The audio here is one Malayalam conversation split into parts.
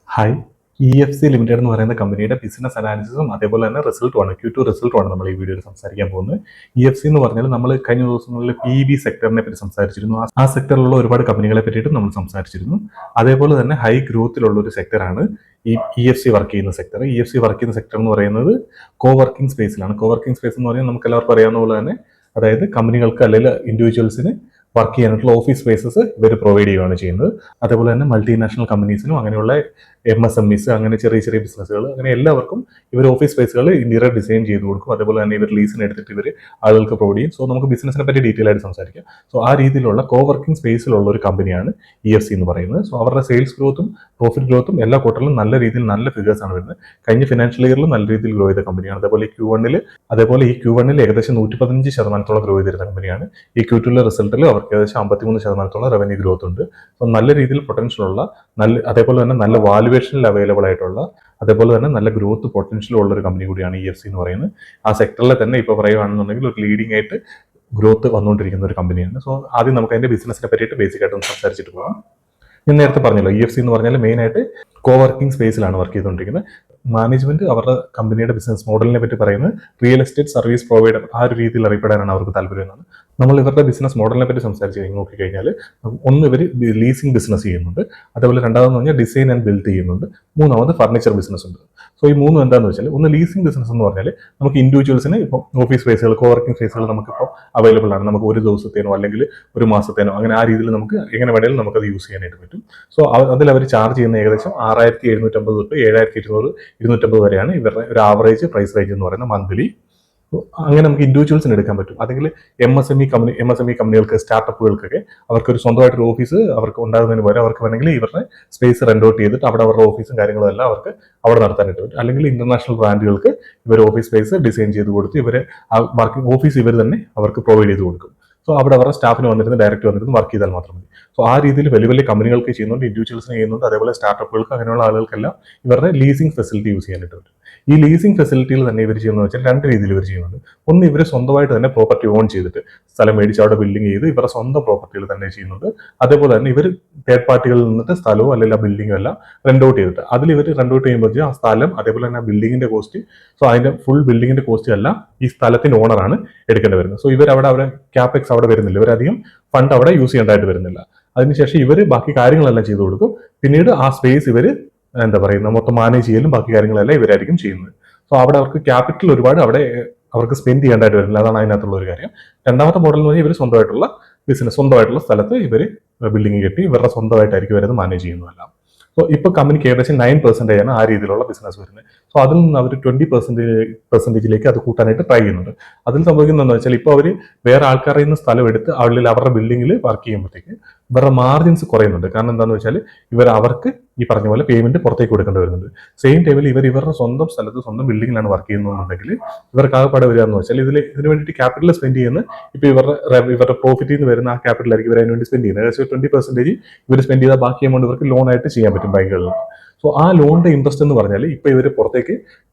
ഹായ്. EFC ലിമിറ്റഡ് എന്ന് പറയുന്ന കമ്പനിയുടെ ബിസിനസ് അനാലിസിസും അതേപോലെ തന്നെ റിസൾട്ടുമാണ് Q2 റിസൾട്ടുമാണ് നമ്മൾ ഈ വീഡിയോയിൽ സംസാരിക്കാൻ പോകുന്നത്. EFC എന്ന് പറഞ്ഞാൽ നമ്മൾ കഴിഞ്ഞ ദിവസങ്ങളിൽ PEB സെക്ടറിനെ പറ്റി സംസാരിച്ചിരുന്നു. ആ സെക്ടറിലുള്ള ഒരുപാട് കമ്പനികളെ പറ്റിയിട്ട് നമ്മൾ സംസാരിച്ചിരുന്നു. അതേപോലെ തന്നെ ഹൈ ഗ്രോത്തിലുള്ള ഒരു സെക്ടറാണ് ഈ EFC വർക്ക് ചെയ്യുന്ന സെക്ടർ. EFC വർക്ക് ചെയ്യുന്ന സെക്ടർ എന്ന് പറയുന്നത് കോവർക്കിംഗ് സ്പേസിലാണ്. കോവർക്കിംഗ് സ്പേസ് എന്ന് പറഞ്ഞാൽ നമുക്ക് എല്ലാവർക്കും അറിയാവുന്ന പോലെ തന്നെ അതായത് കമ്പനികൾക്ക് അല്ലെങ്കിൽ ഇൻഡിവിജ്വൽസിന് വർക്ക് ചെയ്യാനായിട്ടുള്ള ഓഫീസ് സ്പേസസ് ഇവർ പ്രൊവൈഡ് ചെയ്യുകയാണ് ചെയ്യുന്നത്. അതേപോലെ തന്നെ മൾട്ടിനാഷണൽ കമ്പനീസിനും അങ്ങനെയുള്ള MSMEs അങ്ങനെ ചെറിയ ചെറിയ ബിസിനസ്സുകൾ അങ്ങനെ എല്ലാവർക്കും ഇവർ ഓഫീസ് സ്പേസുകൾ ഇന്റീരിയർ ഡിസൈൻ ചെയ്ത് കൊടുക്കും. അതേപോലെ തന്നെ ഇവർ ലീസിന് എടുത്തിട്ട് ഇവർ ആളുകൾക്ക് പ്രൊവൈഡ് ചെയ്യും. സോ നമുക്ക് ബിസിനസിനെ പറ്റി ഡീറ്റെയിൽ ആയിട്ട് സംസാരിക്കാം. സോ ആ രീതിയിലുള്ള കോവർക്കിംഗ് സ്പേസിലുള്ള ഒരു കമ്പനിയാണ് EFC എന്ന് പറയുന്നത്. സോ അവരുടെ സെയിൽസ് ഗ്രോത്തും പ്രോഫിറ്റ് ഗ്രോത്തും എല്ലാ ക്വാർട്ടറിലും നല്ല രീതിയിൽ നല്ല ഫിഗേഴ്സ് ആണ് വരുന്നത്. കഴിഞ്ഞ ഫിനാൻഷ്യൽ ഇയറിൽ നല്ല രീതിയിൽ ഗ്രോ ചെയ്ത കമ്പനിയാണ്. അതേപോലെ ഈ Q1 ഏകദേശം 115% ഗ്രോ ചെയ്തിരുന്ന കമ്പനിയാണ്. ഈ Q2 റിസൾട്ടിൽ അവർക്ക് ഏകദേശം 53% റവന്യൂ ഗ്രോത്ത് ഉണ്ട്. സോ നല്ല രീതിയിൽ പൊട്ടൻഷ്യൽ ഉള്ള അതേപോലെ തന്നെ നല്ല വാല്യുവേഷനിൽ അവൈലബിൾ ആയിട്ടുള്ള അതേപോലെ തന്നെ നല്ല ഗ്രോത്ത് പൊട്ടൻഷ്യൽ ഉള്ള ഒരു കമ്പനി കൂടിയാണ് EFC എന്ന് പറയുന്നത്. ആ സെക്ടറിൽ തന്നെ ഇപ്പോൾ പറയുകയാണെന്നുണ്ടെങ്കിൽ ഒരു ലീഡിംഗ് ആയിട്ട് ഗ്രോത്ത് വന്നുകൊണ്ടിരിക്കുന്ന ഒരു കമ്പനിയാണ്. സോ ആദ്യം നമുക്ക് അതിന്റെ ബിസിനസിനെ പറ്റിയിട്ട് ബേസിക് ആയിട്ട് സംസാരിച്ചിട്ട് പോകാം. ഞാൻ നേരത്തെ പറഞ്ഞല്ലോ EFC എന്ന് പറഞ്ഞാൽ മെയിൻ ആയിട്ട് കോവർക്കിംഗ് സ്പേസിലാണ് വർക്ക് ചെയ്തുകൊണ്ടിരിക്കുന്നത്. മാനേജ്മെന്റ് അവരുടെ കമ്പനിയുടെ ബിസിനസ് മോഡലിനെ പറ്റി പറയുന്നത് റിയൽ എസ്റ്റേറ്റ് സർവീസ് പ്രൊവൈഡർ ആ ഒരു രീതിയിൽ അറിയപ്പെടാനാണ് അവർക്ക് താല്പര്യം എന്നാണ്. നമ്മൾ ഇവരുടെ ബിസിനസ് മോഡലിനെ പറ്റി സംസാരിച്ച് നോക്കിക്കഴിഞ്ഞാൽ ഒന്ന് ഇവർ ലീസിംഗ് ബിസിനസ് ചെയ്യുന്നുണ്ട്. അതേപോലെ രണ്ടാമതെന്ന് പറഞ്ഞാൽ ഡിസൈൻ ആൻഡ് ബിൽഡ് ചെയ്യുന്നുണ്ട്. മൂന്നാമത് ഫർണിച്ചർ ബിസിനസ് ഉണ്ട്. സോ ഈ മൂന്നും എന്താണെന്ന് വെച്ചാൽ ഒന്ന് ലീസിംഗ് ബിസിനസ് എന്ന് പറഞ്ഞാൽ നമുക്ക് ഇൻഡിവിജ്വൽസിന് ഇപ്പോൾ ഓഫീസ് സ്പേസുകൾ കോവർക്കിംഗ് സ്പേസുകൾ നമുക്കിപ്പോൾ അവൈലബിൾ ആണ്. നമുക്ക് ഒരു ദിവസത്തേനോ അല്ലെങ്കിൽ ഒരു മാസത്തേനോ അങ്ങനെ ആ രീതിയിൽ നമുക്ക് എങ്ങനെ വേണമെങ്കിലും നമുക്കത് യൂസ് ചെയ്യാനായിട്ട് പറ്റും. സോ അതിൽ അവർ ചാർജ് ചെയ്യുന്ന ഏകദേശം 6,750 തൊട്ട് 7,200-250 വരെയാണ് ഇവരുടെ ഒരു ആവറേജ് പ്രൈസ് റേഞ്ച് എന്ന് പറയുന്നത് മന്ത്ലി. അങ്ങനെ നമുക്ക് ഇൻഡിവിജ്വൽസിന് എടുക്കാൻ പറ്റും. അല്ലെങ്കിൽ MSME കമ്പനികൾക്ക് സ്റ്റാർട്ടപ്പുകൾക്കൊക്കെ അവർക്ക് ഒരു സ്വന്തമായിട്ടൊരു ഓഫീസ് അവർക്ക് ഉണ്ടാകുന്നതിന് പകരം അവർക്ക് വേണമെങ്കിൽ ഇവരുടെ സ്പേസ് റെന്റ് ഔട്ട് ചെയ്തിട്ട് അവിടെ അവരുടെ ഓഫീസും കാര്യങ്ങളും എല്ലാം അവർക്ക് അവിടെ നടത്താനായിട്ട് പറ്റും. അല്ലെങ്കിൽ ഇന്റർനാഷണൽ ബ്രാൻഡുകൾക്ക് ഇവർ ഓഫീസ് സ്പേസ് ഡിസൈൻ ചെയ്ത് കൊടുത്ത് ഇവരെ ആ വർക്കിംഗ് ഓഫീസ് ഇവർ തന്നെ അവർക്ക് പ്രൊവൈഡ് ചെയ്ത് കൊടുക്കും. സോ അവിടെ അവരുടെ സ്റ്റാഫിന് വന്നിരുന്ന് ഡയറക്റ്റ് വന്നിരുന്ന് വർക്ക് ചെയ്താൽ മാത്രം മതി. സോ ആ രീതിയിൽ വലിയ വലിയ കമ്പനികൾക്ക് ചെയ്യുന്നുണ്ട്, ഇൻഡിവിജ്വൽസിന് ചെയ്യുന്നുണ്ട്, അതേപോലെ സ്റ്റാർട്ടപ്പുകൾക്ക് അങ്ങനെയുള്ള ആളുകൾക്കെല്ലാം ഇവരുടെ ലീസിംഗ് ഫെസിലിറ്റി യൂസ് ചെയ്യാനായിട്ട് പറ്റും. ഈ ലീസിംഗ് ഫെസിലിറ്റിയിൽ തന്നെ ഇവർ ചെയ്യുന്നത് വെച്ചാൽ രണ്ട് രീതിയിൽ ഇവർ ചെയ്യുന്നുണ്ട്. ഒന്ന് ഇവർ സ്വന്തമായിട്ട് തന്നെ പ്രോപ്പർട്ടി ഓൺ ചെയ്തിട്ട് സ്ഥലം മേടിച്ച് അവിടെ ബിൽഡിംഗ് ചെയ്ത് ഇവരുടെ സ്വന്തം പ്രോപ്പർട്ടികൾ തന്നെ ചെയ്യുന്നുണ്ട്. അതേപോലെ തന്നെ ഇവർ തേർഡ് പാർട്ടികളിൽ നിന്നിട്ട് സ്ഥലവും അല്ലെങ്കിൽ ആ ബിൽഡിങ്ങും എല്ലാം റെന്റ് ഔട്ട് ചെയ്തിട്ട് അതിൽ ഇവർ റെന്റ് ഔട്ട് ചെയ്യുമ്പോൾ ആ സ്ഥലം അതേപോലെ തന്നെ ആ ബിൽഡിങ്ങിന്റെ കോസ്റ്റ്, സോ അതിന്റെ ഫുൾ ബിൽഡിങ്ങിന്റെ കോസ്റ്റ് എല്ലാം ഈ സ്ഥലത്തിന്റെ ഓണറാണ് എടുക്കേണ്ടി വരുന്നത്. സോ ഇവർ അവിടെ ക്യാപെക്സ് അവിടെ വരുന്നില്ല, ഇവരധികം ഫണ്ട് അവിടെ യൂസ് ചെയ്യേണ്ടതായിട്ട് വരുന്നില്ല. അതിനുശേഷം ഇവർ ബാക്കി കാര്യങ്ങളെല്ലാം ചെയ്തു കൊടുക്കും. പിന്നീട് ആ സ്പേസ് ഇവർ എന്താ പറയുന്നത് മൊത്തം മാനേജ് ചെയ്യലും ബാക്കി കാര്യങ്ങളെല്ലാം ഇവരായിരിക്കും ചെയ്യുന്നത്. സോ അവിടെ അവർക്ക് ക്യാപിറ്റൽ ഒരുപാട് അവിടെ അവർക്ക് സ്പെൻഡ് ചെയ്യേണ്ടതായിട്ട് വരുന്നില്ല. അതാണ് അതിനകത്തുള്ള ഒരു കാര്യം. രണ്ടാമത്തെ മോഡൽ എന്ന് പറഞ്ഞാൽ ഇവർ സ്വന്തമായിട്ടുള്ള ബിസിനസ്, സ്വന്തമായിട്ടുള്ള സ്ഥലത്ത് ഇവർ ബിൽഡിംഗ് കെട്ടി ഇവരുടെ സ്വന്തമായിട്ടായിരിക്കും വരുന്നത് മാനേജ് ചെയ്യുന്നതെല്ലാം. സോ ഇപ്പോൾ കമ്പനിക്ക് ഏകദേശം 9% ആണ് ആ രീതിയിലുള്ള ബിസിനസ് വരുന്നത്. സോ അതിൽ നിന്ന് അവർ 20% അത് കൂട്ടാനായിട്ട് ട്രൈ ചെയ്യുന്നുണ്ട്. അതിൽ സംഭവിക്കുന്നതെന്ന് വെച്ചാൽ ഇപ്പോൾ അവർ വേറെ ആൾക്കാരിൽ നിന്ന് സ്ഥലം എടുത്ത് അവരുടെ ബിൽഡിങ്ങിൽ വർക്ക് ചെയ്യുമ്പോഴത്തേക്ക് ഇവരുടെ മാർജിൻസ് കുറയുന്നുണ്ട്. കാരണം എന്താണെന്ന് വെച്ചാൽ അവർക്ക് ഈ പറഞ്ഞ പോലെ പേയ്മെന്റ് പുറത്തേക്ക് കൊടുക്കേണ്ടി വരുന്നുണ്ട്. സെയിം ടൈമിൽ ഇവരുടെ സ്വന്തം സ്ഥലത്ത് സ്വന്തം ബിൽഡിങ്ങിലാണ് വർക്ക് ചെയ്യുന്നതെന്നുണ്ടെങ്കിൽ ഇവർക്ക് ആകെപ്പാടെ വരിക എന്ന് വെച്ചാൽ ഇതിന് വേണ്ടിയിട്ട് ക്യാപിറ്റൽ സ്പെൻഡ് ചെയ്യുന്ന ഇപ്പോൾ ഇവരുടെ പ്രോഫിറ്റിൽ നിന്ന് വരുന്ന ആ ക്യാപിറ്റലായിരിക്കും ഇവർ അതിന് വേണ്ടി സ്പെൻഡ് ചെയ്യുന്നത്. ഏകദേശം 20% ഇവർ സ്പെൻഡ് ചെയ്താൽ ബാക്കി എമൗണ്ട് ഇവർക്ക് ലോൺ ആയിട്ട് ചെയ്യാൻ പറ്റും ബാങ്കുകളിൽ. സോ ആ ലോണിന്റെ ഇൻട്രസ്റ്റ് എന്ന് പറഞ്ഞാൽ ഇപ്പൊ ഇവർ പുറത്തേക്ക്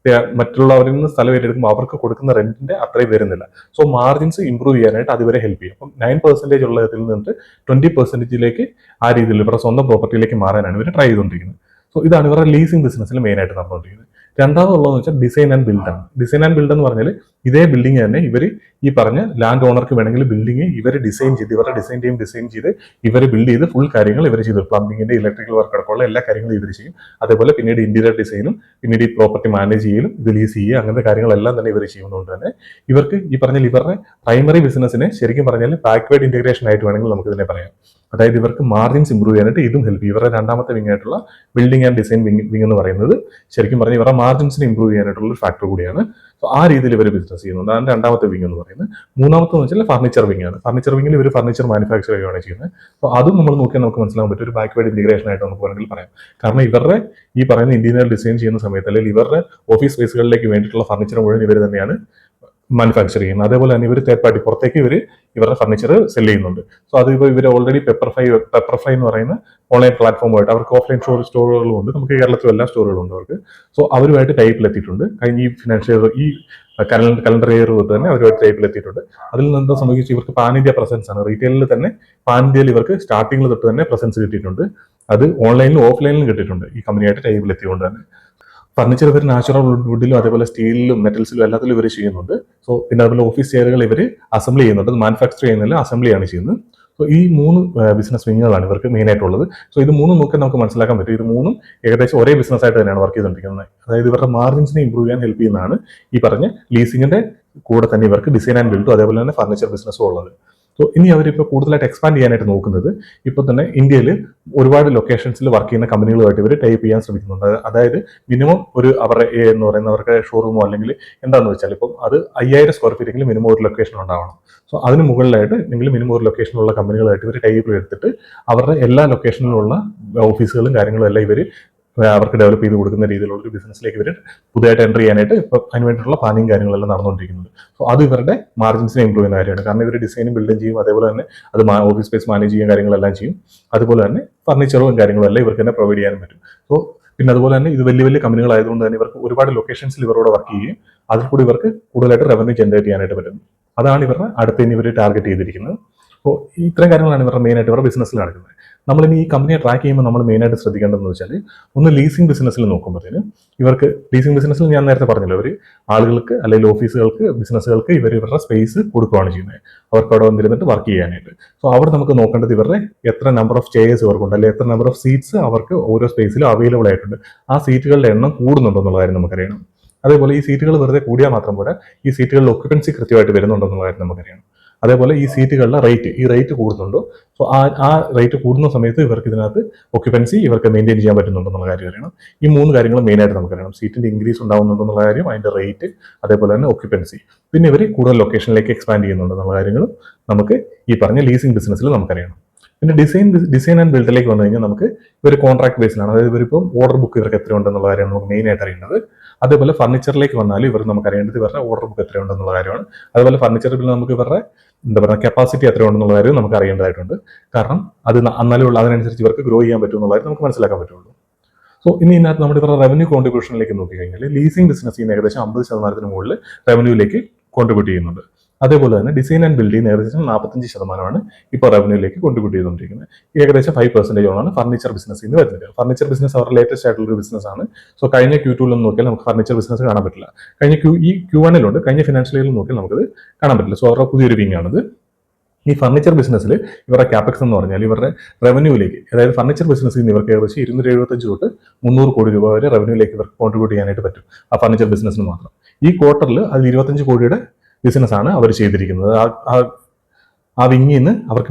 മറ്റുള്ളവരിൽ നിന്ന് സ്ഥലം ഏറ്റെടുക്കുമ്പോൾ അവർക്ക് കൊടുക്കുന്ന റെന്റിന്റെ അത്രയും വരുന്നില്ല. സോ മാർജിൻസ് ഇംപ്രൂവ് ചെയ്യാനായിട്ട് അത് ഇവരെ ഹെൽപ്പ് ചെയ്യും. അപ്പം 9% ഉള്ളതിൽ നിന്നിട്ട് 20% ആ രീതിയിൽ ഇവരുടെ സ്വന്തം പ്രോപ്പർട്ടിയിലേക്ക് മാറാനാണ് ഇവർ ട്രൈ ചെയ്തുകൊണ്ടിരിക്കുന്നത്. സോ ഇതാണ് ഇവരുടെ ലീസിംഗ് ബിസിനസ്സിൽ മെയിൻ ആയിട്ട് നടന്നുകൊണ്ടിരിക്കുന്നത്. രണ്ടാമതുള്ളതെന്ന് വെച്ചാൽ ഡിസൈൻ ആൻഡ് ബിൽഡ് ആണ്. ഡിസൈൻ ആൻഡ് ബിൽഡ് എന്ന് പറഞ്ഞാൽ ഇതേ ബിൽഡിംഗ് തന്നെ ഇവർ ഈ പറഞ്ഞ ലാൻഡ് ഓണർക്ക് വേണമെങ്കിൽ ബിൽഡിംഗ് ഇവർ ഡിസൈൻ ചെയ്ത് ഇവരുടെ ഡിസൈൻ ടീം ഡിസൈൻ ചെയ്ത് ഇവർ ബിൽഡ് ചെയ്ത് ഫുൾ കാര്യങ്ങൾ ഇവർ ചെയ്തു. പ്ലംബിങ്ങിന്റെ ഇലക്ട്രിക്കൽ വർക്ക് അടക്കമുള്ള എല്ലാ കാര്യങ്ങളും ഇവർ ചെയ്യും. അതേപോലെ പിന്നീട് ഇന്റീരിയർ ഡിസൈനും പിന്നീട് ഈ പ്രോപ്പർട്ടി മാനേജ് ചെയ്യലും ഇത് ലീസ് ചെയ്യുക അങ്ങനത്തെ കാര്യങ്ങളെല്ലാം തന്നെ ഇവർ ചെയ്യുന്നതുകൊണ്ട് തന്നെ ഇവർക്ക് ഈ പറഞ്ഞ ഇവരുടെ പ്രൈമറി ബിസിനസ്സിനെ ശരിക്കും പറഞ്ഞാൽ ബാക്ക്വേർഡ് ഇന്റഗ്രേഷൻ ആയിട്ട് വേണമെങ്കിൽ നമുക്ക് ഇതിനെ പറയാം. അതായത് ഇവർക്ക് മാർജിൻസ് ഇംപ്രൂവ് ചെയ്യാനായിട്ട് ഇതും ഹെൽപ്പ് ചെയ്യും. ഇവരുടെ രണ്ടാമത്തെ വിങ് ആയിട്ടുള്ള ബിൽഡിംഗ് ആൻഡ് ഡിസൈൻ വിങ് എന്ന് പറയുന്നത് ശരിക്കും പറഞ്ഞാൽ ഇവരുടെ മാർജിൻസിനെ ഇംപ്രൂവ് ചെയ്യാനായിട്ടുള്ള ഒരു ഫാക്ടർ കൂടിയാണ്. സോ ആ രീതിയിൽ ഇവർ ബിസിനസ് ചെയ്യുന്നുണ്ട്. അതാണ് രണ്ടാമത്തെ വിങ് എന്ന് പറയുന്നത്. മൂന്നാമത്തെ എന്ന് വെച്ചാൽ ഫർണിച്ചർ വിങ് ആണ്. ഫർണിച്ചർ വിങ്ങിൽ ഇവർ ഫർണിച്ചർ മാനുഫാക്ചർ ചെയ്യുകയാണ് ചെയ്യുന്നത്. അപ്പോൾ അതും നമ്മൾ നോക്കിയാൽ നമുക്ക് മനസ്സിലാക്കാൻ പറ്റും ഒരു ബാക്ക്വേർഡ് ഇന്റഗ്രേഷൻ ആയിട്ട് നമുക്ക് വേണമെങ്കിൽ പറയാം. കാരണം ഇവരുടെ ഈ പറയുന്ന ഇന്റീരിയർ ഡിസൈൻ ചെയ്യുന്ന സമയത്ത് അല്ലെങ്കിൽ ഇവരുടെ ഓഫീസ് സ്പേസുകളിലേക്ക് വേണ്ടിയിട്ടുള്ള ഫർണിച്ചർ മുഴുവൻ ഇവർ തന്നെയാണ് മാനുഫാക്ചർ ചെയ്യുന്നത്. അതേപോലെ തന്നെ ഇവർ തേർഡ് പാർട്ടി പുറത്തേക്ക് ഇവരുടെ ഫർണിച്ചർ സെല് ചെയ്യുന്നുണ്ട്. സോ അത് ഇപ്പോൾ ഇവർ ഓൾറെഡി പെപ്പർഫ്രൈ എന്ന് പറയുന്ന ഓൺലൈൻ പ്ലാറ്റ്ഫോമുമായിട്ട് അവർക്ക് ഓഫ്ലൈൻ സ്റ്റോറുകളും ഉണ്ട്, നമുക്ക് കേരളത്തിലും എല്ലാ സ്റ്റോറുകളും ഉണ്ട് അവർക്ക്. സോ അവരുമായിട്ട് ടൈപ്പിലെത്തിയിട്ടുണ്ട്. കഴിഞ്ഞ ഈ ഫിനാൻഷ്യൽ ഈ കലണ്ടർ ഇയർ തൊട്ട് തന്നെ അവരുമായിട്ട് ടൈപ്പിലെത്തിയിട്ടുണ്ട്. അതിൽ നിന്ന് സംബന്ധിച്ച് ഇവർക്ക് പാൻ ഇന്ത്യ പ്രസൻസ് ആണ്. റീറ്റെയിലിൽ തന്നെ പാൻ ഇന്ത്യയിൽ ഇവർക്ക് സ്റ്റാർട്ടിംഗിൽ തൊട്ട് തന്നെ പ്രസൻസ് കിട്ടിയിട്ടുണ്ട്. അത് ഓൺലൈനിലും ഓഫ്ലൈനിലും കിട്ടിയിട്ടുണ്ട് ഈ കമ്പനിയായിട്ട് ടൈപ്പിലെത്തിയതുകൊണ്ട് തന്നെ. ഫർണിച്ചർ ഇവർ നാച്ചുറൽ വുഡിലും അതേപോലെ സ്റ്റീലിലും മെറ്റൽസിലും എല്ലാത്തിലും ഇവർ ചെയ്യുന്നുണ്ട്. സോ പിന്നെ അതുപോലെ ഓഫീസ് ചെയറുകൾ ഇവർ അസംബ്ലി ചെയ്യുന്നുണ്ട്. മാനുഫാക്ചർ ചെയ്യുന്നില്ല, അസംബ്ലിയാണ് ചെയ്യുന്നത്. സോ ഈ 3 ബിസിനസ് വിങ്ങുകളാണ് ഇവർക്ക് മെയിൻ ആയിട്ടുള്ളത്. സോ ഇത് 3 നോക്കാൻ നമുക്ക് മനസ്സിലാക്കാൻ പറ്റും. ഇത് 3 ഏകദേശം ഒരേ ബിസിനസ് ആയിട്ട് തന്നെയാണ് വർക്ക് ചെയ്തുകൊണ്ടിരിക്കുന്നത്. അതായത് ഇവരുടെ മാർജിൻസിനെ ഇംപ്രൂവ് ചെയ്യാൻ ഹെൽപ്പ് ചെയ്യുന്നതാണ് ഈ പറഞ്ഞ ലീസിങ്ങിന്റെ കൂടെ തന്നെ ഇവർക്ക് ഡിസൈൻ ആൻഡ് ബിൽഡും അതേപോലെ തന്നെ ഫർണിച്ചർ ബിസിനസ്സും ഉള്ളത്. സോ ഇനി അവരിപ്പോൾ കൂടുതലായിട്ട് എക്സ്പാൻഡ് ചെയ്യാനായിട്ട് നോക്കുന്നത് ഇപ്പോൾ തന്നെ ഇന്ത്യയിൽ ഒരുപാട് ലൊക്കേഷൻസിൽ വർക്ക് ചെയ്യുന്ന കമ്പനികളുമായിട്ട് ഇവർ ടൈപ്പ് ചെയ്യാൻ ശ്രമിക്കുന്നുണ്ട്. അതായത് മിനിമം ഒരു അവരുടെ എന്ന് പറയുന്ന അവരുടെ ഷോറൂമോ അല്ലെങ്കിൽ എന്താണെന്ന് വെച്ചാൽ ഇപ്പം അത് 5000 സ്ക്വയർ ഫീറ്റ് എങ്കിലും മിനിമം ഒരു ലൊക്കേഷൻ ഉണ്ടാവണം. സോ അതിന് മുകളിലായിട്ട് എങ്കിലും മിനിമം ഒരു ലൊക്കേഷനിലുള്ള കമ്പനികളായിട്ട് ഇവർ ടൈപ്പ് എടുത്തിട്ട് അവരുടെ എല്ലാ ലൊക്കേഷനിലുള്ള ഓഫീസുകളും കാര്യങ്ങളും എല്ലാം ഇവർ അവർക്ക് ഡെവലപ്പ് ചെയ്ത് കൊടുക്കുന്ന രീതിയിലുള്ള ഒരു ബിസിനസ്സിലേക്ക് ഇവർ പുതിയതായിട്ട് എൻ്റർ ചെയ്യാനായിട്ട് ഇപ്പോൾ അതിന് വേണ്ടിയിട്ടുള്ള പ്ലാനിങ് കാര്യങ്ങളെല്ലാം നടന്നുകൊണ്ടിരിക്കുന്നത്. സോ അത് ഇവരുടെ മാർജിൻസിനെ ഇംപ്രൂവ് ചെയ്യുന്ന കാര്യമാണ്. കാരണം ഇവർ ഡിസൈനും ബിൽഡും ചെയ്യും, അതേപോലെ തന്നെ അത് ഓഫീസ് സ്പേസ് മാനേജ് ചെയ്യാൻ കാര്യങ്ങളെല്ലാം ചെയ്യും. അതുപോലെ തന്നെ ഫർണിച്ചറും കാര്യങ്ങളും എല്ലാം ഇവർക്ക് തന്നെ പ്രൊവൈഡ് ചെയ്യാനും പറ്റും. സോ പിന്നെ അതുപോലെ തന്നെ ഇത് വലിയ വലിയ കമ്പനികളായതുകൊണ്ട് തന്നെ ഇവർക്ക് ഒരുപാട് ലൊക്കേഷൻസിൽ ഇവരോട് വർക്ക് ചെയ്യുകയും അതിൽ കൂടി ഇവർക്ക് കൂടുതലായിട്ട് റവന്യൂ ജനറേറ്റ് ചെയ്യാനായിട്ട് പറ്റും. അതാണ് ഇവരുടെ അടുത്ത് ഇവർ ടാർഗറ്റ് ചെയ്തിരിക്കുന്നത്. അപ്പോൾ ഇത്തരം കാര്യങ്ങളാണ് ഇവരുടെ മെയിനായിട്ട് ഇവരുടെ ബിസിനസ്സിൽ നടക്കുന്നത്. നമ്മളിനി ഈ കമ്പനിയെ ട്രാക്ക് ചെയ്യുമ്പോൾ നമ്മൾ മെയിനായിട്ട് ശ്രദ്ധിക്കേണ്ടതെന്ന് വെച്ചാൽ ഒന്ന് ലീസിംഗ് ബിസിനസ്സിൽ നോക്കുമ്പോഴത്തേന് ഇവർക്ക് ലീസിംഗ് ബിസിനസ്സിൽ ഞാൻ നേരത്തെ പറഞ്ഞല്ലോ, അവർ ആളുകൾക്ക് അല്ലെങ്കിൽ ഓഫീസുകൾക്ക് ബിസിനസ്സുകൾക്ക് ഇവരുടെ സ്പേസ് കൊടുക്കുകയാണ് ചെയ്യുന്നത് അവർക്ക് അവിടെ വന്നിരുന്നിട്ട് വർക്ക് ചെയ്യാനായിട്ട്. സോ അവിടെ നമുക്ക് നോക്കേണ്ടത് ഇവരുടെ എത്ര നമ്പർ ഓഫ് ചെയേഴ്സ് ഇവർക്കുണ്ട്, അല്ലെങ്കിൽ എത്ര നമ്പർ ഓഫ് സീറ്റ്സ് അവർക്ക് ഓരോ സ്പേസിലും അവൈലബിൾ ആയിട്ടുണ്ട്, ആ സീറ്റുകളുടെ എണ്ണം കൂടുന്നുണ്ടോ എന്നുള്ള കാര്യം നമുക്കറിയണം. അതേപോലെ ഈ സീറ്റുകൾ വെറുതെ കൂടിയാൽ മാത്രം പോരാ, ഈ സീറ്റുകളിൽ ഒക്യുപ്പൻസി കൃത്യമായിട്ട് വരുന്നുണ്ടോ എന്നുള്ള കാര്യം നമുക്കറിയണം. അതേപോലെ ഈ സീറ്റുകളുടെ റേറ്റ് കൂടുന്നുണ്ടോ. സോ ആ റേറ്റ് കൂടുന്ന സമയത്ത് ഇവർക്ക് ഇതിനകത്ത് ഒക്യുപ്പൻസി ഇവർക്ക് മെയിൻറ്റെയിൻ ചെയ്യാൻ പറ്റുന്നുണ്ടോ എന്നുള്ള കാര്യം അറിയണം. ഈ 3 കാര്യങ്ങൾ മെയിനായിട്ട് നമുക്കറിയണം. സീറ്റിന്റെ ഇൻക്രീസ് ഉണ്ടാവുന്നുണ്ടോ എന്നുള്ള കാര്യം, അതിന്റെ റേറ്റ്, അതേപോലെ തന്നെ ഒക്യുപ്പൻസി. പിന്നെ ഇവർ കൂടുതൽ ലൊക്കേഷനിലേക്ക് എക്സ്പാൻഡ് ചെയ്യുന്നുണ്ടോ എന്നുള്ള കാര്യങ്ങളും നമുക്ക് ഈ പറഞ്ഞ ലീസിംഗ് ബിസിനസ്സിൽ നമുക്കറിയണം. പിന്നെ ഡിസൈൻ ആൻഡ് ബിൽഡിലേക്ക് വന്നു കഴിഞ്ഞാൽ നമുക്ക് ഇവർ കോൺട്രാക്ട് ബേസിലാണ്. അതായത് ഇവരിപ്പം ഓർഡർ ബുക്ക് ഇവർക്ക് എത്ര ഉണ്ടെന്നുള്ള കാര്യമാണ് നമുക്ക് മെയിനായിട്ട് അറിയേണ്ടത്. അതേപോലെ ഫർണിച്ചറിലേക്ക് വന്നാലും ഇവർ നമുക്ക് അറിയേണ്ടത് ഇവരുടെ ഓർഡർ ബുക്ക് എത്ര ഉണ്ടെന്നുള്ള കാര്യമാണ്. അതുപോലെ ഫർണിച്ചറിൽ നമുക്ക് ഇവരുടെ കപ്പാസിറ്റി എത്ര ഉണ്ടെന്നുള്ള കാര്യം നമുക്ക് അറിയേണ്ടതായിട്ടുണ്ട്. കാരണം അത് എന്നാലും അതിനനുസരിച്ച് ഇവർക്ക് ഗ്രോ ചെയ്യാൻ പറ്റും എന്നുള്ള കാര്യം നമുക്ക് മനസ്സിലാക്കാൻ പറ്റുള്ളൂ. സോ ഇനി ഇതിനകത്ത് നമ്മുടെ ഇവരുടെ റവന്യൂ കോൺട്രിബ്യൂഷനിലേക്ക് നോക്കി കഴിഞ്ഞാൽ ലീസിംഗ് ബിസിനസ്സിൽ നിന്ന് ഏകദേശം 50% മുകളിൽ റവന്യൂയിലേക്ക് കോൺട്രിബ്യൂട്ട് ചെയ്യുന്നുണ്ട്. അതേപോലെ തന്നെ ഡിസൈൻ ആൻഡ് ബിൽഡിംഗ് ഏകദേശം 45% ഇപ്പോൾ റവന്യൂയിലേക്ക് കോൺട്രിബ്യൂട്ട് ചെയ്തുകൊണ്ടിരിക്കുന്നത്. ഏകദേശം 5% ഫർണിച്ചർ ബിസിനസ്സിൽ നിന്ന് വരുന്നത്. ഫർണിച്ചർ ബിസിനസ് അവരുടെ ലേറ്റസ്റ്റ് ആയിട്ടുള്ള ഒരു ബിസിനസ് ആണ്. സോ കഴിഞ്ഞ Q2 നോക്കിയാൽ നമുക്ക് ഫർണിച്ചർ ബിസിനസ് കാണാൻ പറ്റില്ല. കഴിഞ്ഞ Q1 കഴിഞ്ഞ ഫിനാൻഷ്യൽ ഇയറിൽ നോക്കിയാൽ നമുക്കത് കാണാൻ പറ്റില്ല. സോ അവരുടെ പുതിയൊരു വിങ് ആണിത്. ഈ ഫർണിച്ചർ ബിസിനസ്സിൽ ഇവരുടെ ക്യാപെക്സ് എന്ന് പറഞ്ഞാൽ ഇവരുടെ റവന്യൂയിലേക്ക്, അതായത് ഫർണിച്ചർ ബിസിനസ്സിൽ നിന്ന് ഇവർക്ക് ഏകദേശം 275 തൊട്ട് 300 കോടി രൂപ വരെ റവന്യൂയിലേക്ക് ഇവർക്ക് കോൺട്രിബ്യൂട്ട് ചെയ്യാനായിട്ട് പറ്റും ആ ഫർണിച്ചർ ബിസിനസ്സിന് മാത്രം. ഈ ക്വാർട്ടറിൽ അത് 25 കോടിയുടെ ബിസിനസ്സാണ് അവർ ചെയ്തിരിക്കുന്നത്. ആ വിങ്ങിൽ നിന്ന് അവർക്ക്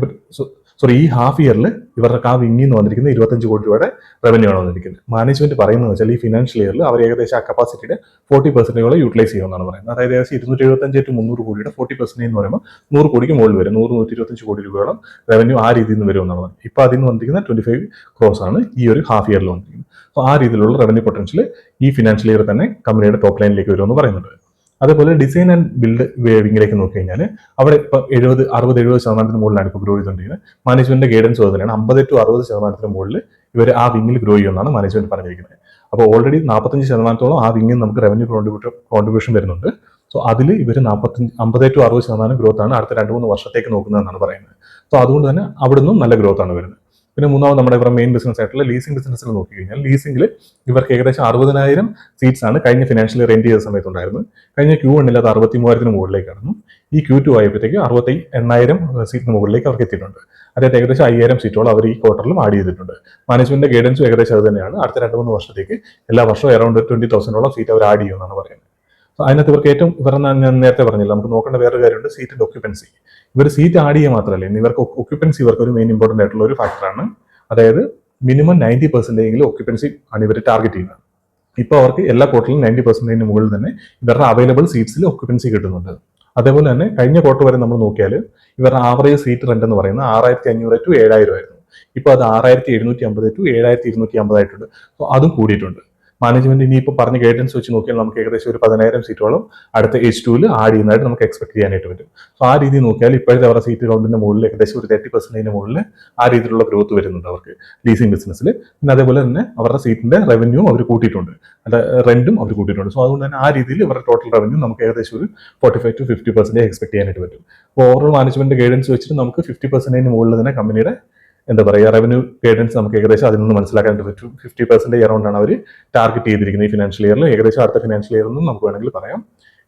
ഈ ഹാഫ് ഇയറിൽ ഇവർക്ക് ആ വിങ്ങിൽ നിന്ന് വന്നിരിക്കുന്ന 25 കോടി രൂപയുടെ റവന്യൂ ആണ് വന്നിരിക്കുന്നത്. മാനേജ്മെന്റ് പറയുന്നത് വെച്ചാൽ ഈ ഫിനാൻഷ്യൽ ഇയറിൽ അവർ ഏകദേശം ആ കപ്പാസിറ്റിയുടെ 40% യൂട്ടിലൈസ് ചെയ്യുമെന്നാണ് പറയുന്നത്. അതായത് ഏകദേശം 275 to 300 കോടിയുടെ 40% എന്ന് പറയുമ്പോൾ 100 കോടിക്ക് മുകളിൽ വരും. 100-125 കോടി രൂപയോളം റവന്യൂ ആ രീതിയിൽ നിന്ന് വരുമെന്നാണ് പറയുന്നത്. ഇപ്പോൾ അതിൽ നിന്ന് വന്നിരിക്കുന്ന 25 crores ആണ് ഈ ഒരു ഹാഫ് ഇയറിൽ വന്നിരിക്കുന്നത്. സോ ആ രീതിയിലുള്ള റവന്യൂ പൊട്ടൻഷ്യൽ ഈ ഫിനാൻഷ്യൽ ഇയർ തന്നെ കമ്പനിയുടെ ടോപ്പ് ലൈനിലേക്ക് വരുമെന്ന് പറയുന്നുണ്ട്. അതേപോലെ ഡിസൈൻ ആൻഡ് ബിൽഡ് വിങ്ങിലേക്ക് നോക്കി കഴിഞ്ഞാൽ അവിടെ ഇപ്പം 60-70% മുകളിലാണ് ഇപ്പോൾ ഗ്രോ ചെയ്തുകൊണ്ടിരിക്കുന്നത്. മാനേജ്മെന്റിന്റെ ഗൈഡൻസ് തന്നെയാണ് 50-60% മുകളിൽ ഇവർ ആ വിങ്ങിൽ ഗ്രോ ചെയ്യുമെന്നാണ് മാനേജ്മെന്റ് പറഞ്ഞിരിക്കുന്നത്. അപ്പോൾ ഓൾറെഡി 45% ആ വിങ്ങിൽ നമുക്ക് റവന്യൂ കോൺട്രിബ്യൂഷൻ വരുന്നുണ്ട്. സോ അതിൽ ഇവർ 50-60% ഗ്രോത്ത് ആണ് അടുത്ത 2-3 വർഷത്തേക്ക് നോക്കുന്നതെന്നാണ് പറയുന്നത്. സോ അതുകൊണ്ട് തന്നെ അവിടെ നിന്നും നല്ല ഗ്രോത്ത് ആണ് വരുന്നത്. പിന്നെ മൂന്നാമത് നമ്മുടെ ഇവരുടെ മെയിൻ ബിസിനസ് ആയിട്ടുള്ള ലീസിംഗ് ബിസിനസ്സിൽ നോക്കി കഴിഞ്ഞാൽ ലീസിംഗിൽ ഇവർക്ക് ഏകദേശം 60,000 സീറ്റ്സ് ആണ് കഴിഞ്ഞ ഫിനാൻഷ്യൽ റെന്റ് ചെയ്ത സമയത്തുണ്ടായിരുന്നത്. കഴിഞ്ഞ Q1 അത് 63,000 മുകളിലേക്ക് കടന്നു. ഈ Q2 ആയപ്പോഴത്തേക്ക് 68,000 സീറ്റിന് മുകളിലേക്ക് അവർക്ക് എത്തിയിട്ടുണ്ട്. അതായത് ഏകദേശം 5,000 സീറ്റോളം അവർ ഈ ക്വാർട്ടറിലും ആഡ് ചെയ്തിട്ടുണ്ട്. മാനേജ്മെന്റിന്റെ ഗൈഡൻസും ഏകദേശം അത് തന്നെയാണ്. അടുത്ത 2-3 വർഷത്തേക്ക് എല്ലാ വർഷവും അറൌണ്ട് 20,000 സീറ്റ് അവർ ആഡ് ചെയ്യുമെന്നാണ് പറയുന്നത്. അതിനകത്ത് ഇവർക്ക് ഏറ്റവും ഞാൻ നേരത്തെ പറഞ്ഞില്ല, നമുക്ക് നോക്കേണ്ട വേറൊരു കാര്യമുണ്ട്, സീറ്റിന്റെ ഒക്യുപ്പൻസി. ഇവർ സീറ്റ് ആഡ് ചെയ്യുക മാത്രമല്ല, ഇവർക്ക് ഒക്യുപ്പൻസി ഇവർക്ക് ഒരു മെയിൻ ഇമ്പോർട്ടന്റ് ആയിട്ടുള്ള ഒരു ഫാക്ടറാണ്. അതായത് മിനിമം 90% ഒക്യുപ്പൻസി ആണ് ഇവർ ടാർഗറ്റ് ചെയ്യുന്നത്. ഇപ്പോൾ അവർക്ക് എല്ലാ ക്വാർട്ടറിലും 90% മുകളിൽ തന്നെ ഇവരുടെ അവൈലബിൾ സീറ്റ്സിൽ ഒക്യുപ്പൻസി കിട്ടുന്നുണ്ട്. അതേപോലെ തന്നെ കഴിഞ്ഞ ക്വാർട്ടർ വരെ നമ്മൾ നോക്കിയാൽ ഇവരുടെ ആവറേജ് സീറ്റ് റെന്റ് എന്ന് പറയുന്നത് 6,500 to 7,000 ആയിരുന്നു. ഇപ്പോൾ അത് 6,750 to 7,250 ആയിട്ടുണ്ട്. സോ അതും കൂടിയിട്ടുണ്ട്. മാനേജ്മെന്റ് ഇനിയിപ്പോൾ പറഞ്ഞ ഗൈഡൻസ് വെച്ച് നോക്കിയാൽ നമുക്ക് ഏകദേശം ഒരു 10,000 സീറ്റോളം അടുത്ത H2 ആഡ് ചെയ്യുന്നതായിട്ട് നമുക്ക് എക്സ്പെക്ട് ചെയ്യാനായിട്ട് പറ്റും. സോ ആ രീതി നോക്കിയാൽ ഇപ്പോഴത്തെ അവരുടെ സീറ്റ് കൗണ്ടിന്റെ മുകളിൽ ഏകദേശം ഒരു 30% മുകളിൽ ആ രീതിയിലുള്ള ഗ്രോത്ത് വരുന്നുണ്ട് അവർക്ക് ലീസിംഗ് ബിസിനസ്സിൽ. പിന്നെ അതേപോലെ തന്നെ അവരുടെ സീറ്റിന്റെ റവന്യൂ അവർ കൂട്ടിയിട്ടുണ്ട്, അല്ല റെന്റും അവർ കൂട്ടിയിട്ടുണ്ട്. സോ അതുകൊണ്ട് തന്നെ ആ രീതിയിൽ ഇവരുടെ ടോട്ടൽ റവന്യൂ നമുക്ക് ഏകദേശം ഒരു 45 to 50% എക്സ്പെക്ട് ചെയ്യാനായിട്ട് പറ്റും. അപ്പോൾ ഓവറോൾ മാനേജ്മെന്റ് ഗൈഡൻസ് വെച്ചിട്ട് നമുക്ക് 50% മുകളിൽ തന്നെ കമ്പനിയുടെ എന്താ പറയുക റവന്യൂ ഗൈഡൻസ് നമുക്ക് ഏകദേശം അതിൽ നിന്ന് മനസ്സിലാക്കാനായിട്ട് പറ്റും. 50% അറൗണ്ട് ആണ് അവർ ടാർഗറ്റ് ചെയ്തിരിക്കുന്നത് ഈ ഫിനാൻഷ്യൽ ഇയറിൽ, ഏകദേശം അടുത്ത ഫിനാൻഷ്യൽ ഇയറിൽ നിന്നും നമുക്ക് വേണമെങ്കിൽ പറയാം.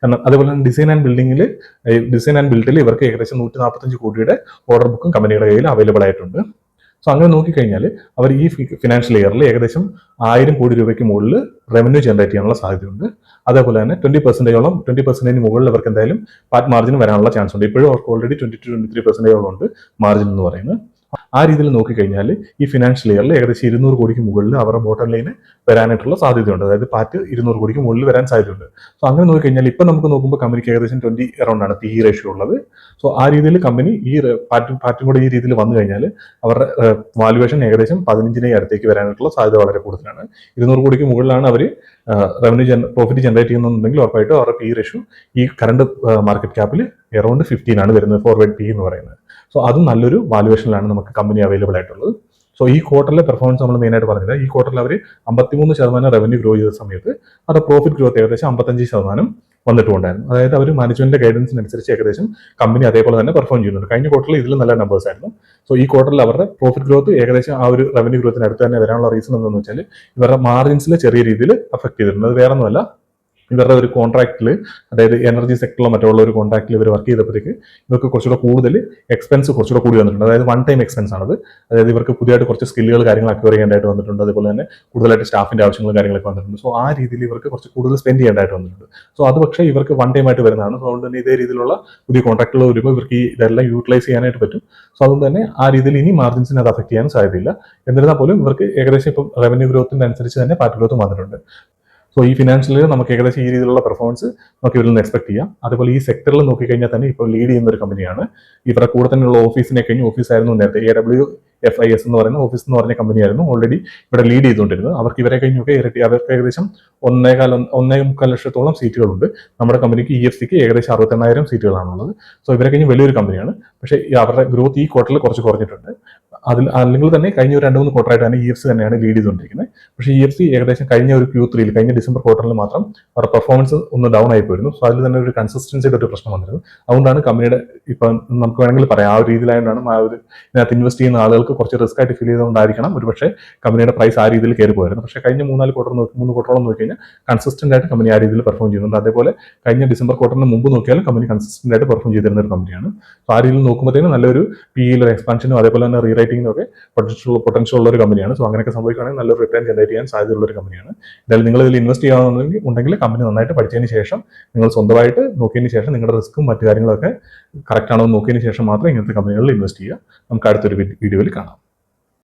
കാരണം അതേപോലെ തന്നെ ഡിസൈൻ ആൻഡ് ബിൽഡിൽ ഇവർക്ക് ഏകദേശം 145 കോടിയുടെ ഓർഡർ ബുക്കും കമ്പനിയുടെ കയ്യിൽ അവൈലബിൾ ആയിട്ടുണ്ട്. സോ അങ്ങനെ നോക്കിക്കഴിഞ്ഞാൽ അവർ ഈ ഫിനാൻഷ്യൽ ഇയറിൽ ഏകദേശം 1000 കോടി രൂപയ്ക്ക് മുകളിൽ റവന്യൂ ജനറേറ്റ് ചെയ്യാനുള്ള സാധ്യതയുണ്ട്. അതേപോലെ തന്നെ 20% മുകളിൽ അവർക്ക് എന്തായാലും പാറ്റ് മാർജിൻ വരാനുള്ള ചാൻസ് ഉണ്ട്. ഇപ്പോഴും അവർക്ക് ഓൾറെഡി 20-23% ഉണ്ട് മാർജിൻ എന്ന് പറയുന്നത്. ആ രീതിയിൽ നോക്കിക്കഴിഞ്ഞാൽ ഈ ഫിനാൻഷ്യൽ ഇയറിൽ ഏകദേശം 200 കോടിക്ക് മുകളിൽ അവരുടെ ബോട്ടം ലൈന് വരാനായിട്ടുള്ള സാധ്യതയുണ്ട്. അതായത് പാറ്റ് 200 കോടിക്ക് മുകളിൽ വരാൻ സാധ്യതയുണ്ട്. സോ അങ്ങനെ നോക്കിക്കഴിഞ്ഞാൽ ഇപ്പം നമുക്ക് നോക്കുമ്പോൾ കമ്പനിക്ക് ഏകദേശം 20 അറൗണ്ട് ആണ് PE റേഷ്യോ ഉള്ളത്. സോ ആ രീതിയിൽ കമ്പനി ഈ പാറ്റും കൂടെ ഈ രീതിയിൽ വന്നു കഴിഞ്ഞാൽ അവരുടെ വാല്യുവേഷൻ ഏകദേശം 15 അടുത്തേക്ക് വരാനായിട്ടുള്ള സാധ്യത വളരെ കൂടുതലാണ്. 200 കോടിക്ക് മുകളിലാണ് അവർ പ്രോഫിറ്റ് ജനറേറ്റ് ചെയ്യുന്നുണ്ടെങ്കിൽ ഉറപ്പായിട്ടും അവരുടെ PE റേഷ്യോ ഈ കറണ്ട് മാർക്കറ്റ് ക്യാപ്പിൽ അറൗണ്ട് 15 ആണ് വരുന്നത്, ഫോർവേഡ് PE എന്ന് പറയുന്നത്. സോ അതും നല്ലൊരു വാല്യുവേഷനിലാണ് നമുക്ക് കമ്പനി അവൈലബിൾ ആയിട്ടുള്ളത്. സോ ഈ ക്വാർട്ടറിലെ പെർഫോമൻസ് നമ്മൾ മെയിനായിട്ട് പറഞ്ഞത്, ഈ ക്വാർട്ടറിൽ അവർ 53% റവന്യൂ ഗ്രോ ചെയ്ത സമയത്ത് അവരുടെ പ്രോഫിറ്റ് ഗ്രോത്ത് ഏകദേശം 55% വന്നിട്ടുണ്ടായിരുന്നു. അതായത് അവർ മാനേജ്മെന്റിന്റെ ഗൈഡൻസിനനുസരിച്ച് ഏകദേശം കമ്പനി അതേപോലെ തന്നെ പെർഫോം ചെയ്യുന്നുണ്ട്. കഴിഞ്ഞ ക്വാർട്ടറിൽ ഇതിൽ നല്ല നമ്പേഴ്സ് ആയിരുന്നു. സോ ഈ ക്വാർട്ടറിൽ അവരുടെ പ്രോഫിറ്റ് ഗ്രോത്ത് ഏകദേശം ആ ഒരു റവന്യൂ ഗ്രോത്തിന് അടുത്ത് തന്നെ വരാനുള്ള റീസൺ എന്താണെന്ന് വെച്ചാൽ ഇവരുടെ മാർജിൻസിൽ ചെറിയ രീതിയിൽ അഫക്ട് ചെയ്തിട്ടുണ്ട്. അത് വേറെ ഒന്നുമല്ല, ഇവരുടെ ഒരു കോൺട്രാക്റ്റിൽ, അതായത് എനർജി സെക്ടറിലോ മറ്റുള്ള ഒരു കോൺട്രാക്റ്റിൽ ഇവർ വർക്ക് ചെയ്തപ്പോഴത്തേക്ക് ഇവർക്ക് കുറച്ചുകൂടെ കൂടുതൽ എക്സ്പെൻസ് കുറച്ചുകൂടെ കൂടി വന്നിട്ടുണ്ട്. അതായത് വൺ ടൈം എക്സ്പെൻസ് ആണത്. അതായത് ഇവർക്ക് പുതിയതായിട്ട് കുറച്ച് സ്കില്ലുകൾ കാര്യങ്ങൾ അക്വയർ ചെയ്യേണ്ടതായിട്ട് വന്നിട്ടുണ്ട്. അതുപോലെ തന്നെ കൂടുതലായിട്ട് സ്റ്റാഫിന്റെ ആവശ്യങ്ങളും കാര്യങ്ങളൊക്കെ വന്നിട്ടുണ്ട്. സോ ആ രീതിയിൽ ഇവർക്ക് കുറച്ച് കൂടുതൽ സ്പെൻഡ് ചെയ്യേണ്ടതായിട്ട് വന്നിട്ടുണ്ട്. സോ അത് പക്ഷേ ഇവർക്ക് വൺ ടൈം ആയിട്ട് വരുന്നതാണ്. സോ അതുകൊണ്ട് തന്നെ ഇതേ രീതിയിലുള്ള പുതിയ കോൺട്രാക്റ്റുകൾ വരുമ്പോൾ ഇവർക്ക് ഇതെല്ലാം യൂട്ടിലൈസ് ചെയ്യാനായിട്ട് പറ്റും. സോ അതുകൊണ്ട് തന്നെ ആ രീതിയിൽ ഇനി മാർജിൻസിനെ അത് അഫക്ട് ചെയ്യാൻ സാധ്യതയില്ല. എന്നിരുന്നാൽ പോലും ഇവർക്ക് ഏകദേശം ഇപ്പം റവന്യൂ ഗ്രോത്തിന്റെ അനുസരിച്ച് തന്നെ പാർട്ട് ഗ്രോത്തും വന്നിട്ടുണ്ട്. സോ ഈ ഫിനാൻഷ്യൽ നമുക്ക് ഏകദേശം ഈ രീതിയിലുള്ള പെർഫോമൻസ് നമുക്ക് ഇവരിൽ നിന്ന് എക്സ്പെക്ട് ചെയ്യാം. അതുപോലെ ഈ സെക്ടറിൽ നോക്കിക്കഴിഞ്ഞാൽ തന്നെ ഇപ്പോൾ ലീഡ് ചെയ്യുന്ന ഒരു കമ്പനിയാണ്. ഇവരുടെ കൂടെ തന്നെയുള്ള ഓഫീസിനെ കഴിഞ്ഞ് ഓഫീസായിരുന്നു നേരത്തെ AWFIS എന്ന് പറയുന്ന ഓഫീസ് എന്ന് പറഞ്ഞ കമ്പനിയായിരുന്നു ഓൾറെഡി ഇവിടെ ലീഡ് ചെയ്തുകൊണ്ടിരുന്നത്. അവർക്ക് ഇവരെ കഴിഞ്ഞൊക്കെ ഇരട്ടി, അവർക്ക് ഏകദേശം 1.25 ലക്ഷത്തോളം സീറ്റുകളുണ്ട്. നമ്മുടെ കമ്പനിക്ക് EFCക്ക് ഏകദേശം 68,000 സീറ്റുകളാണുള്ളത്. സോ ഇവരെ കഴിഞ്ഞ് വലിയൊരു കമ്പനിയാണ്. പക്ഷേ അവരുടെ ഗ്രോത്ത് ഈ ക്വാർട്ടറിൽ കുറച്ച് കുറഞ്ഞിട്ടുണ്ട്. അല്ലെങ്കിൽ തന്നെ കഴിഞ്ഞ ഒരു 2-3 ക്വാർട്ടറായിട്ട് തന്നെ EFC തന്നെയാണ് ലീഡ് ചെയ്തുകൊണ്ടിരിക്കുന്നത്. പക്ഷേ EFC ഏകദേശം കഴിഞ്ഞ ഒരു Q3 കഴിഞ്ഞ ഡിസംബർ ക്വാർട്ടറിൽ മാത്രം അവരുടെ പെർഫോമൻസ് ഒന്ന് ഡൗൺ ആയി പോയിരുന്നു. സോ അതിൽ തന്നെ ഒരു കൺസിസ്റ്റൻസിയുടെ ഒരു പ്രശ്നം വന്നിരുന്നു. അതുകൊണ്ടാണ് കമ്പനിയുടെ ഇപ്പം നമുക്ക് വേണമെങ്കിൽ പറയാം ആ ഒരു രീതിയിലായതുകൊണ്ടാണ് ആ ഒരു ഇതിനകത്ത് ഇൻവെസ്റ്റ് ചെയ്യുന്ന ആളുകൾക്ക് കുറച്ച് റിസ്ക് ആയിട്ട് ഫീൽ ചെയ്തുകൊണ്ടായിരിക്കണം ഒരുപക്ഷെ കമ്പനിയുടെ പ്രൈസ് ആ രീതിയിൽ കയറി പോയിരുന്നു. പക്ഷേ കഴിഞ്ഞ 3 ക്വാർട്ടറോളം നോക്കി കഴിഞ്ഞാൽ കൺസിസ്റ്റന്റ് ആയിട്ട് കമ്പനി ആ രീതിയിൽ പെർഫോം ചെയ്യുന്നുണ്ട്. അതേപോലെ കഴിഞ്ഞ ഡിസംബർ ക്വാർട്ടറിന് മുമ്പ് നോക്കിയാലും കമ്പനി കൺസിസ്റ്റന്റ് ആയിട്ട് പെർഫോം ചെയ്തിരുന്ന ഒരു കമ്പനിയാണ്. സോ ആ രീതിയിൽ നോക്കുമ്പോഴത്തേക്കും നല്ലൊരു PE എക്സ്പാൻഷനും അതേപോലെ തന്നെ റീറൈറ്റിംഗിനും ഒക്കെ പൊട്ടൻഷ്യൽ ഉള്ള ഒരു കമ്പനിയാണ്. സോ അങ്ങനെയൊക്കെ സംഭവിക്കുകയാണെങ്കിൽ നല്ലൊരു റിട്ടേൺ ജനറേറ്റ് ചെയ്യാൻ സാധ്യതയുള്ള ഒരു കമ്പനിയാണ്. എന്തായാലും നിങ്ങൾ ഇതിൽ ഇൻവെസ്റ്റ് ചെയ്യാവുന്നുണ്ടെങ്കിൽ കമ്പനി നന്നായിട്ട് പഠിച്ചതിന് ശേഷം നിങ്ങൾ സ്വന്തമായിട്ട് നോക്കിയതിന് ശേഷം നിങ്ങളുടെ റിസ്ക്കും മറ്റു കാര്യങ്ങളൊക്കെ കറക്റ്റ് ആണോ എന്ന് നോക്കിയതിന് ശേഷം മാത്രം ഇങ്ങനത്തെ കമ്പനികളിൽ ഇൻവെസ്റ്റ് ചെയ്യുക. നമുക്ക് അടുത്തൊരു വീഡിയോയിൽ കാണാം.